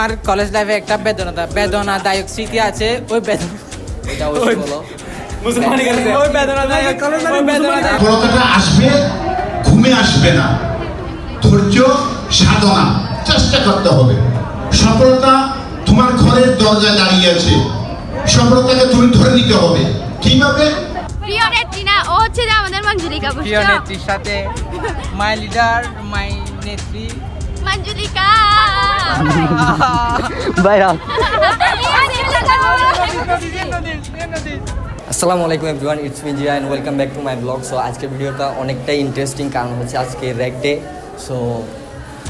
আমার কলেজ লাইফে একটা বেদনাদায়ক স্মৃতি আছে। ওই বেদনা সফলতাটা আসবে, ঘুমে আসবে না। ধৈর্য, সাধনা, চেষ্টা করতে হবে। সফলতা তোমার ঘরের দরজায় দাঁড়িয়ে আছে। সফলতাকে তুমি ধরে নিতে হবে। কিভাবে? প্রিয় নেত্রী না, ও হচ্ছে যে আমাদের মঞ্জুলিকা বুঝছো? প্রিয় নেত্রীর সাথে মাই লিডার, মাই নেত্রী মঞ্জুলিকা আসসালামু আলাইকুম everyone, it's me Zia and welcome back to my blog. So আজকের ভিডিওটা অনেকটাই ইন্টারেস্টিং, কারণ হচ্ছে আজকে র্যাক ডে। সো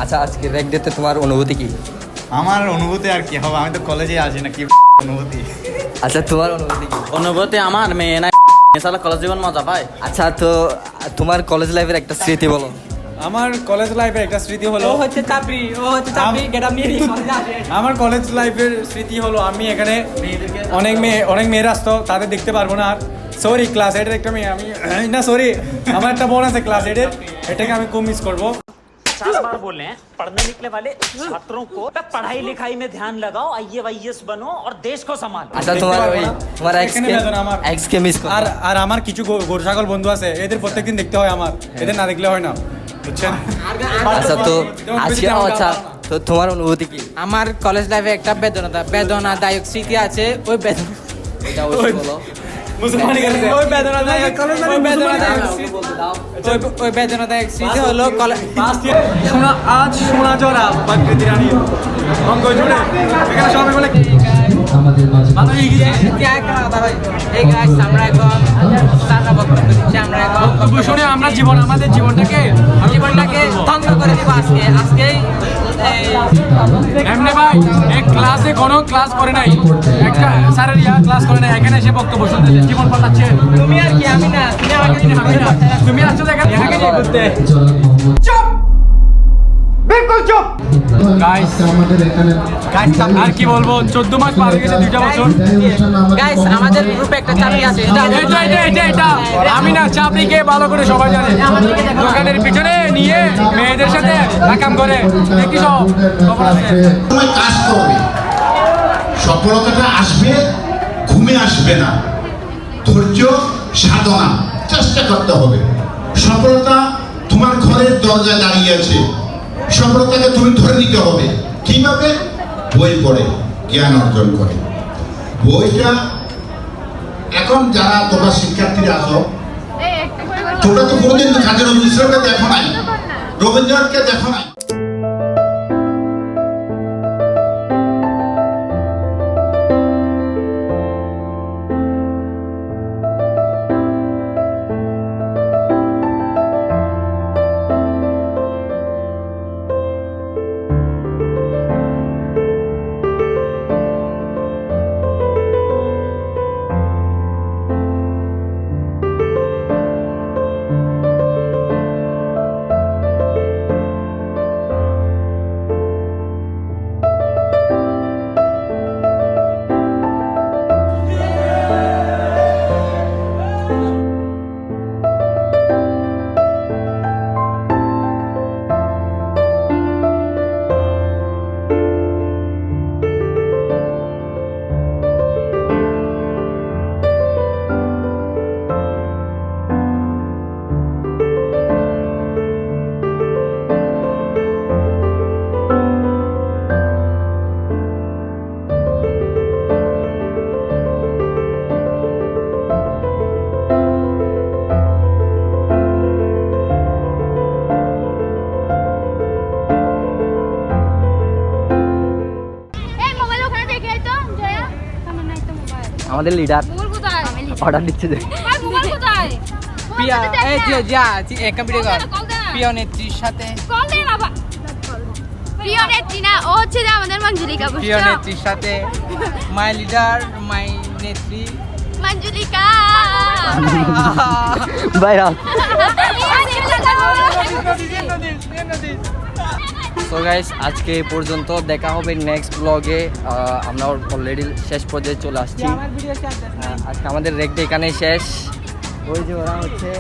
আচ্ছা, আজকে র্যাক ডেতে তোমার অনুভূতি কি? আমার অনুভূতি আর কি হবে, আমি তো কলেজে আছি না, কি অনুভূতি। আচ্ছা, তোমার অনুভূতি কি? অনুভূতি আমার মেয়ে না সালা কলেজ জীবন মজা পায়। আচ্ছা, তো তোমার কলেজ লাইফের একটা স্মৃতি বলো। আমার কলেজ লাইফের একটা স্মৃতি হলো নিয়ে আমার কলেজ লাইফের স্মৃতি হলো আমি এখানে অনেক মেয়েরা আসতো, তাদের দেখতে পারবো না। আর সরি, ক্লাস 8-এর একটা মেয়ে, আমি না সরি, আমার একটা বোন আছে ক্লাস 8-এর, এটাকে আমি খুব মিস করবো। 50 बार बोले हैं पढ़ने निकले वाले छात्रों को पढ़ाई लिखाई में ध्यान लगाओ, आईएएस बनो और देश को संभालो। আচ্ছা, তোমার এখানে বেদনা আমার। এক্সকে মিস করো। আর আমার কিছু গরু ছাগল বন্ধু আছে, এদের প্রত্যেকদিন দেখতে হয় আমার, এদের না দেখলে হয় না, বুঝছেন? আচ্ছা, তো আজকে আচ্ছা, তো তোমার অনুভূতি কি? আমার কলেজ লাইফে একটা বেদনাদায়ক স্মৃতি আছে। ওই বেদনা ওই বেদনাদায়ক স্মৃতি হলো আজ সোনা জোড়া বাকৃতি রানী অঙ্গ জুড়ে এখানে সবাই বলে শুনে আমরা আমাদের জীবনটাকে ধ্বংস করে দিব আজকেই। এমনি ভাই, এক ক্লাসে কোনো ক্লাস করে নাই, একটা স্যারের ক্লাস করে নাই, এখানে এসে বক্তব্য শুনতে জীবন পাল্টাচ্ছে। তুমি আর কি, আমি না, তুমি আসছো এখানে করতে। চুপ, বিলকুল চুপ। গাইস, আর কি বলবো, 14 মাস পার হয়ে গেছে, 2টা বছর। গাইস, আমাদের গ্রুপে একটা চাকরি আছে, এটা আমি না, চাকরিকে ভালো করে সবাই জানে। দোকানের পিছনে নিয়ে মেয়েদের সাথে কাম করে, দেখি সব খবর আছে। তোমায় কাজ করবে। সফলতাটা আসবে, ঘুমে আসবে না। ধৈর্য, সাধনা, চেষ্টা করতে হবে। সফলতা তোমার ঘরের দরজায় দাঁড়িয়ে আছে। সফলতাকে তুমি ধরে নিতে হবে। কিভাবে? বই পড়ে, জ্ঞান অর্জন করে। বইটা এখন যারা তোমরা শিক্ষার্থীরা আছো, তোমরা তো কোনোদিন কাজী নজরুল ইসলামকে দেখো নাই, রবীন্দ্রনাথকে দেখো নাই। আমাদের লিডার অর্ডার দিচ্ছে যে প্রিয় নেত্রীর সাথে প্রিয় নেত্রী না, ও হচ্ছে যে আমাদের মঞ্জুলিকা বুঝছো? প্রিয় নেত্রীর সাথে মাই লিডার, মাই নেত্রী মঞ্জুলিকা বাইরা। সো গাইস, আজকে এই পর্যন্ত, দেখা হবে নেক্সট ব্লগে। আমরা অলরেডি শেষ পর্যায়ে চলে আসছি। আজকে আমাদের রেক ডে এখানেই শেষ। ওই যে ওরা হচ্ছে,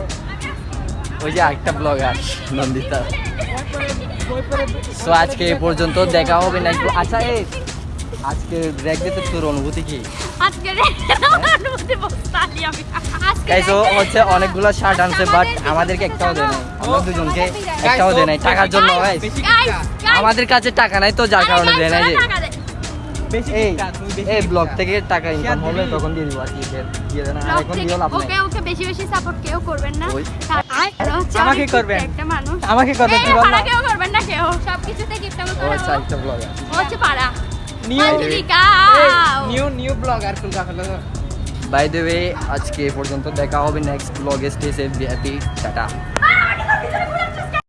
ওই যে একটা ব্লগার নন্দিতা। সো আজকে এই পর্যন্ত দেখা হবে নেক্সট। আচ্ছা এই আজকে র্যাক দিতে তোর অনুভূতি কি? আজকে অনুভূতি বলতে আমি আজকে গাইস ও হচ্ছে অনেকগুলো শার্ট আনছে বাট আমাদেরকে একটাও দেয় নাই, আমরা দুজনকে একটাও দেয় নাই টাকার জন্য। গাইস আমাদের কাছে টাকা নাই তো যার কারণে দেয় নাই। যে এই এই ব্লগ থেকে টাকা ইনকাম হলে তখন দিয়ে দিব আর কি, দিয়ে দেন আর এখন দিও লাভ নাই। ওকে ওকে বেশি বেশি সাপোর্ট কেউ করবেন না। ওই। আমাকে করবেন একটা মানুষ, আমাকে করবেন কি বল না? কেউ করবেন না, কেউ সবকিছুতে গিফট আমি ও করব। আচ্ছা একটা ব্লগার। ও হচ্ছে পাড়া Manjulika. New blogger Kolkata. By the way আজকে এ পর্যন্ত দেখা হবে নেক্সট ব্লগে। Stay safe, be happy, tata.